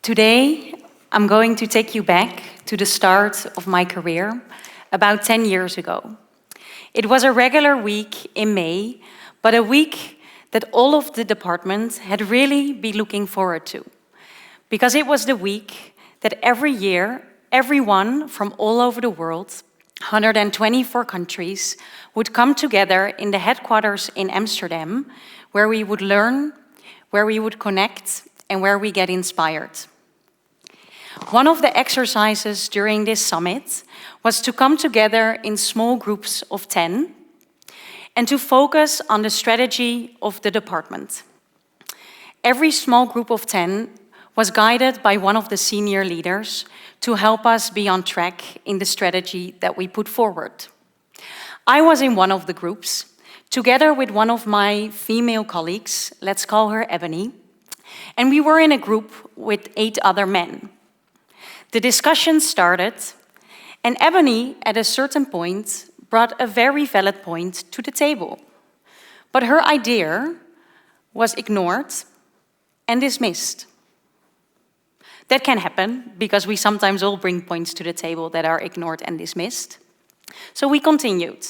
Today, I'm going to take you back to the start of my career, about 10 years ago. It was a regular week in May, but a week that all of the departments had really been looking forward to. Because it was the week that every year, everyone from all over the world, 124 countries, would come together in the headquarters in Amsterdam, where we would learn, where we would connect, and where we get inspired. One of the exercises during this summit was to come together in small groups of 10 and to focus on the strategy of the department. Every small group of 10 was guided by one of the senior leaders to help us be on track in the strategy that we put forward. I was in one of the groups, together with one of my female colleagues, let's call her Ebony, and we were in a group with 8 other men. The discussion started, and Ebony, at a certain point, brought a very valid point to the table. But her idea was ignored and dismissed. That can happen, because we sometimes all bring points to the table that are ignored and dismissed. So we continued.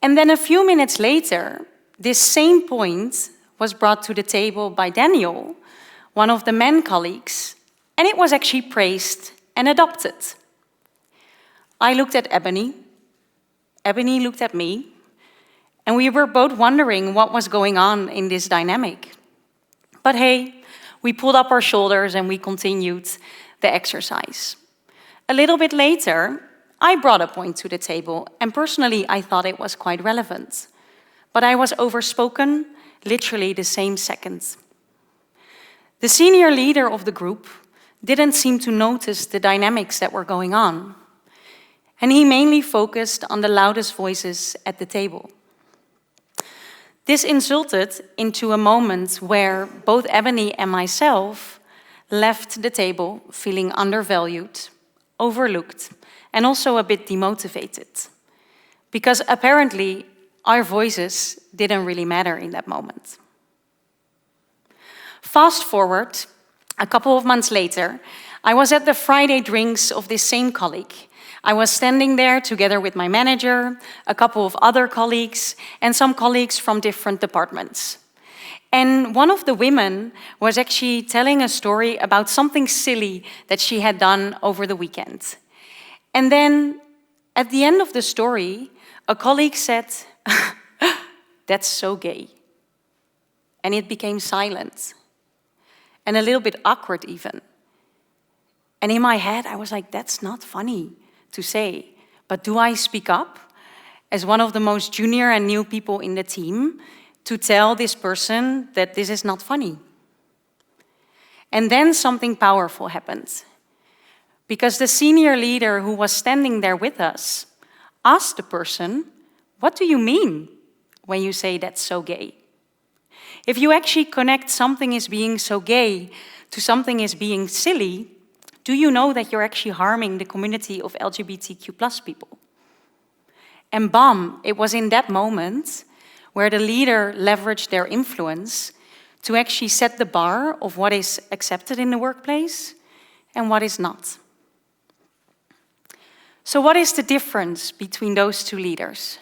And then a few minutes later, this same point was brought to the table by Daniel, one of the men colleagues, and it was actually praised and adopted. I looked at Ebony looked at me, and we were both wondering what was going on in this dynamic. But hey, we pulled up our shoulders and we continued the exercise. A little bit later, I brought a point to the table, and personally I thought it was quite relevant. But I was overspoken literally the same second. The senior leader of the group didn't seem to notice the dynamics that were going on. And he mainly focused on the loudest voices at the table. This resulted into a moment where both Ebony and myself left the table feeling undervalued, overlooked, and also a bit demotivated. Because apparently our voices didn't really matter in that moment. Fast forward, a couple of months later, I was at the Friday drinks of this same colleague. I was standing there together with my manager, a couple of other colleagues, and some colleagues from different departments. And one of the women was actually telling a story about something silly that she had done over the weekend. And then, at the end of the story, a colleague said, "That's so gay." And it became silent. And a little bit awkward even. And in my head, I was like, that's not funny to say. But do I speak up as one of the most junior and new people in the team to tell this person that this is not funny? And then something powerful happened. Because the senior leader who was standing there with us asked the person, "What do you mean when you say that's so gay?" If you actually connect something as being so gay to something as being silly, do you know that you're actually harming the community of LGBTQ+ people? And bam, it was in that moment where the leader leveraged their influence to actually set the bar of what is accepted in the workplace and what is not. So what is the difference between those two leaders?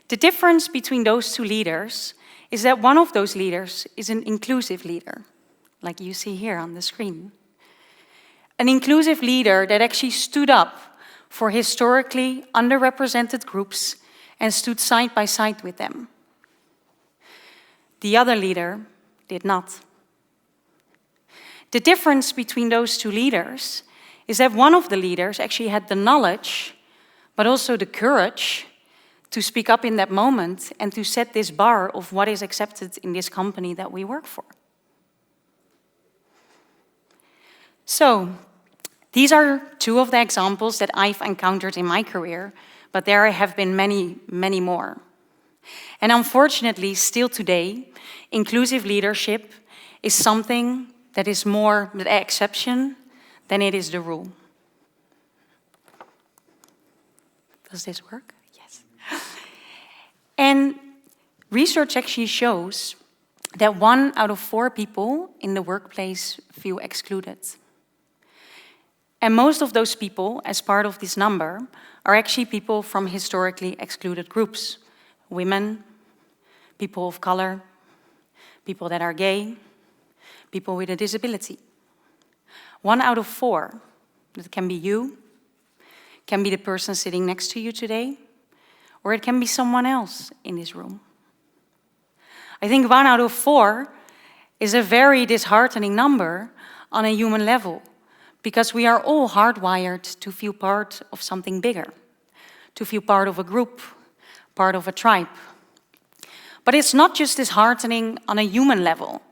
The difference between those two leaders is that one of those leaders is an inclusive leader, like you see here on the screen. An inclusive leader that actually stood up for historically underrepresented groups and stood side by side with them. The other leader did not. The difference between those two leaders is that one of the leaders actually had the knowledge, but also the courage to speak up in that moment and to set this bar of what is accepted in this company that we work for. So, these are two of the examples that I've encountered in my career, but there have been many, many more. And unfortunately, still today, inclusive leadership is something that is more the exception than it is the rule. Does this work? Yes. And research actually shows that 1 out of 4 people in the workplace feel excluded. And most of those people, as part of this number, are actually people from historically excluded groups. Women, people of color, people that are gay, people with a disability. 1 out of 4, that can be you, can be the person sitting next to you today, or it can be someone else in this room. I think 1 out of 4 is a very disheartening number on a human level, because we are all hardwired to feel part of something bigger, to feel part of a group, part of a tribe. But it's not just disheartening on a human level.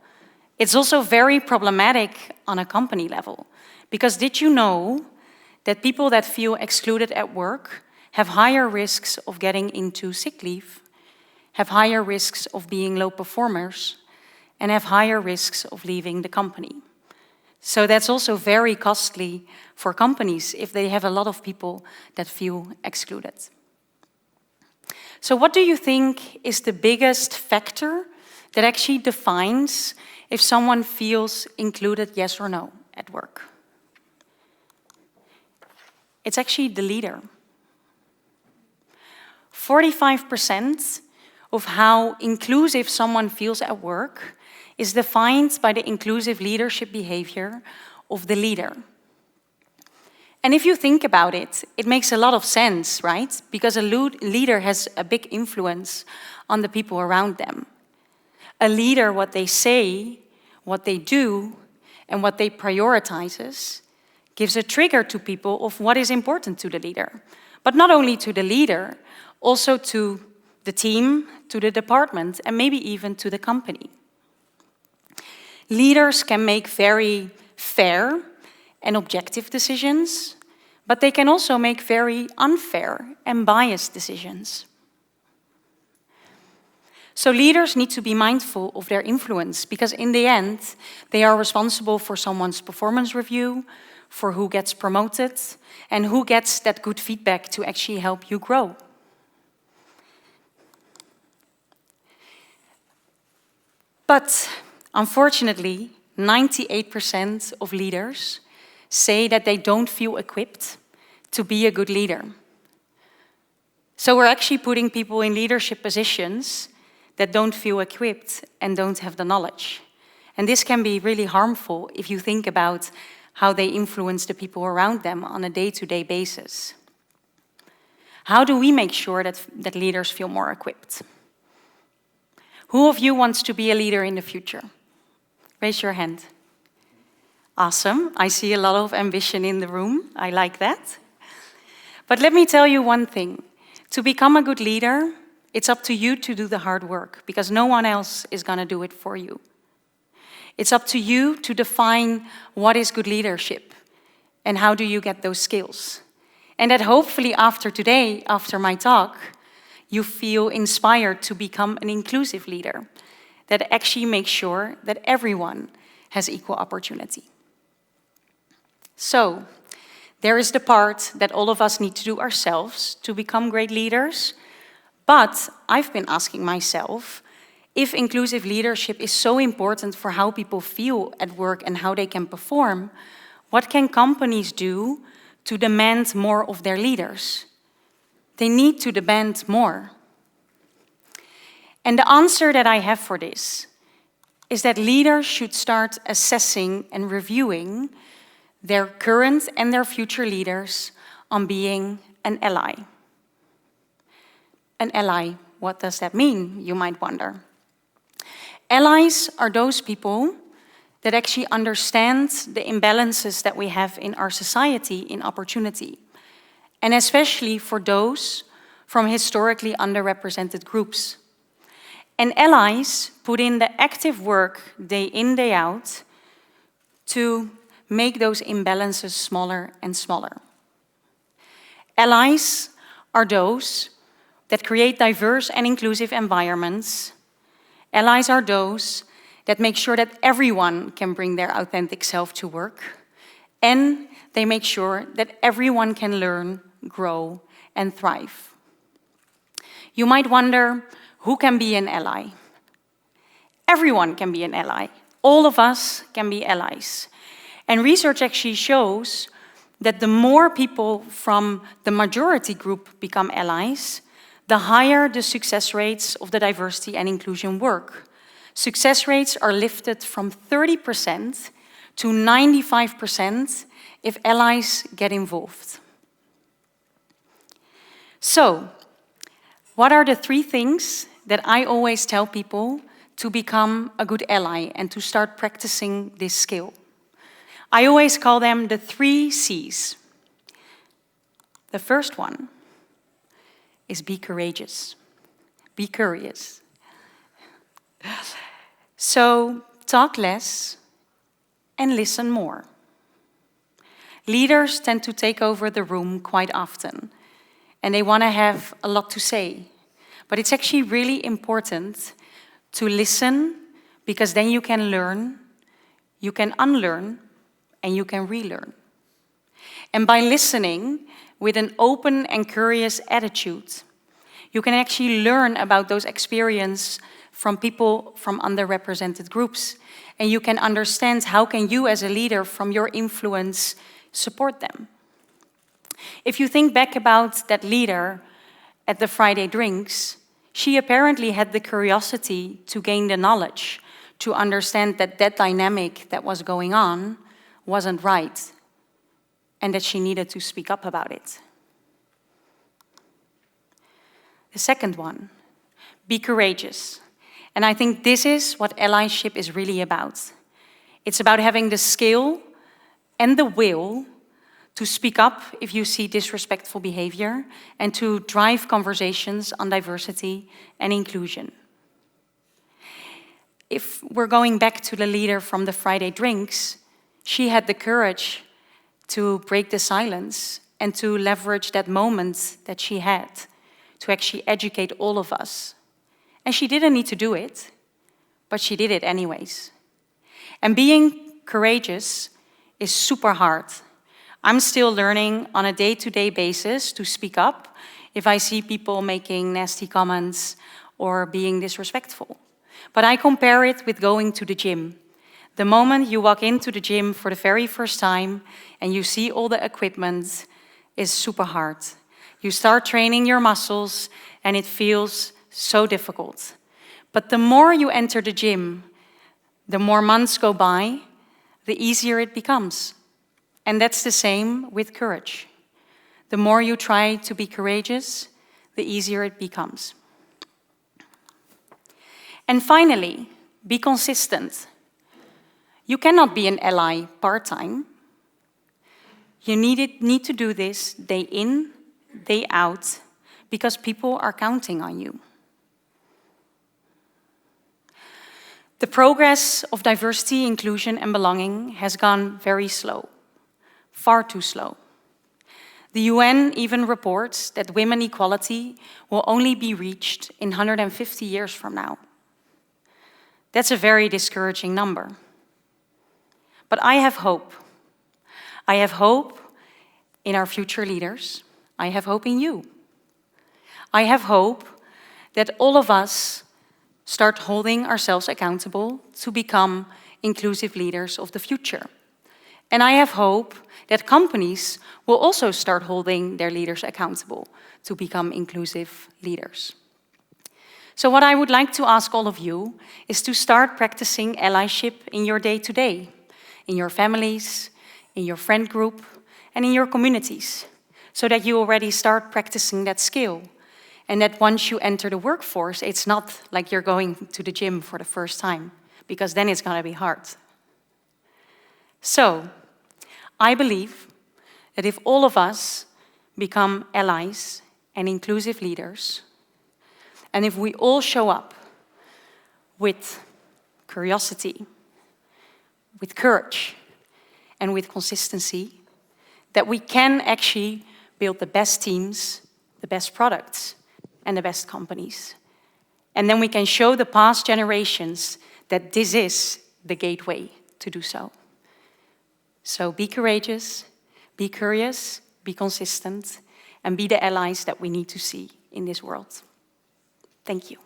It's also very problematic on a company level. Because did you know that people that feel excluded at work have higher risks of getting into sick leave, have higher risks of being low performers, and have higher risks of leaving the company? So that's also very costly for companies if they have a lot of people that feel excluded. So what do you think is the biggest factor that actually defines if someone feels included, yes or no, at work? It's actually the leader. 45% of how inclusive someone feels at work is defined by the inclusive leadership behavior of the leader. And if you think about it, it makes a lot of sense, right? Because a leader has a big influence on the people around them. A leader, what they say, what they do, and what they prioritizes, gives a trigger to people of what is important to the leader. But not only to the leader, also to the team, to the department, and maybe even to the company. Leaders can make very fair and objective decisions, but they can also make very unfair and biased decisions. So leaders need to be mindful of their influence, because in the end, they are responsible for someone's performance review, for who gets promoted, and who gets that good feedback to actually help you grow. But unfortunately, 98% of leaders say that they don't feel equipped to be a good leader. So we're actually putting people in leadership positions that don't feel equipped and don't have the knowledge. And this can be really harmful if you think about how they influence the people around them on a day-to-day basis. How do we make sure that leaders feel more equipped? Who of you wants to be a leader in the future? Raise your hand. Awesome. I see a lot of ambition in the room. I like that. But let me tell you one thing. To become a good leader, it's up to you to do the hard work, because no one else is going to do it for you. It's up to you to define what is good leadership and how do you get those skills. And that hopefully after today, after my talk, you feel inspired to become an inclusive leader that actually makes sure that everyone has equal opportunity. So, there is the part that all of us need to do ourselves to become great leaders. But I've been asking myself, if inclusive leadership is so important for how people feel at work and how they can perform, what can companies do to demand more of their leaders? They need to demand more. And the answer that I have for this is that leaders should start assessing and reviewing their current and their future leaders on being an ally. An ally, what does that mean, you might wonder? Allies are those people that actually understand the imbalances that we have in our society in opportunity, and especially for those from historically underrepresented groups. And allies put in the active work day in, day out to make those imbalances smaller and smaller. Allies are those that create diverse and inclusive environments. Allies are those that make sure that everyone can bring their authentic self to work, and they make sure that everyone can learn, grow, and thrive. You might wonder, who can be an ally? everyone can be an ally. All of us can be allies. And research actually shows that the more people from the majority group become allies, the higher the success rates of the diversity and inclusion work. Success rates are lifted from 30% to 95% if allies get involved. So, what are the 3 things that I always tell people to become a good ally and to start practicing this skill? I always call them the 3 C's. The first one is be courageous. Be curious. So talk less and listen more. Leaders tend to take over the room quite often, and they want to have a lot to say. But it's actually really important to listen, because then you can learn, you can unlearn, and you can relearn. And by listening with an open and curious attitude, you can actually learn about those experiences from people from underrepresented groups. And you can understand how can you as a leader from your influence support them. If you think back about that leader at the Friday drinks, she apparently had the curiosity to gain the knowledge, to understand that that dynamic that was going on wasn't right, and that she needed to speak up about it. The second one, be courageous. And I think this is what allyship is really about. It's about having the skill and the will to speak up if you see disrespectful behavior and to drive conversations on diversity and inclusion. If we're going back to the leader from the Friday drinks, she had the courage to break the silence and to leverage that moment that she had to actually educate all of us. And she didn't need to do it, but she did it anyways. And being courageous is super hard. I'm still learning on a day-to-day basis to speak up if I see people making nasty comments or being disrespectful. But I compare it with going to the gym. The moment you walk into the gym for the very first time and you see all the equipment, is super hard. You start training your muscles and it feels so difficult. But the more you enter the gym, the more months go by, the easier it becomes. And that's the same with courage. The more you try to be courageous, the easier it becomes. And finally, be consistent. You cannot be an ally part-time. You need to do this day in, day out, because people are counting on you. The progress of diversity, inclusion, and belonging has gone very slow, far too slow. The UN even reports that women equality will only be reached in 150 years from now. That's a very discouraging number. But I have hope. I have hope in our future leaders. I have hope in you. I have hope that all of us start holding ourselves accountable to become inclusive leaders of the future. And I have hope that companies will also start holding their leaders accountable to become inclusive leaders. So what I would like to ask all of you is to start practicing allyship in your day-to-day, in your families, in your friend group, and in your communities, so that you already start practicing that skill. And that once you enter the workforce, it's not like you're going to the gym for the first time, because then it's going to be hard. So, I believe that if all of us become allies and inclusive leaders, and if we all show up with curiosity, with courage, and with consistency, that we can actually build the best teams, the best products, and the best companies. And then we can show the past generations that this is the gateway to do so. So be courageous, be curious, be consistent, and be the allies that we need to see in this world. Thank you.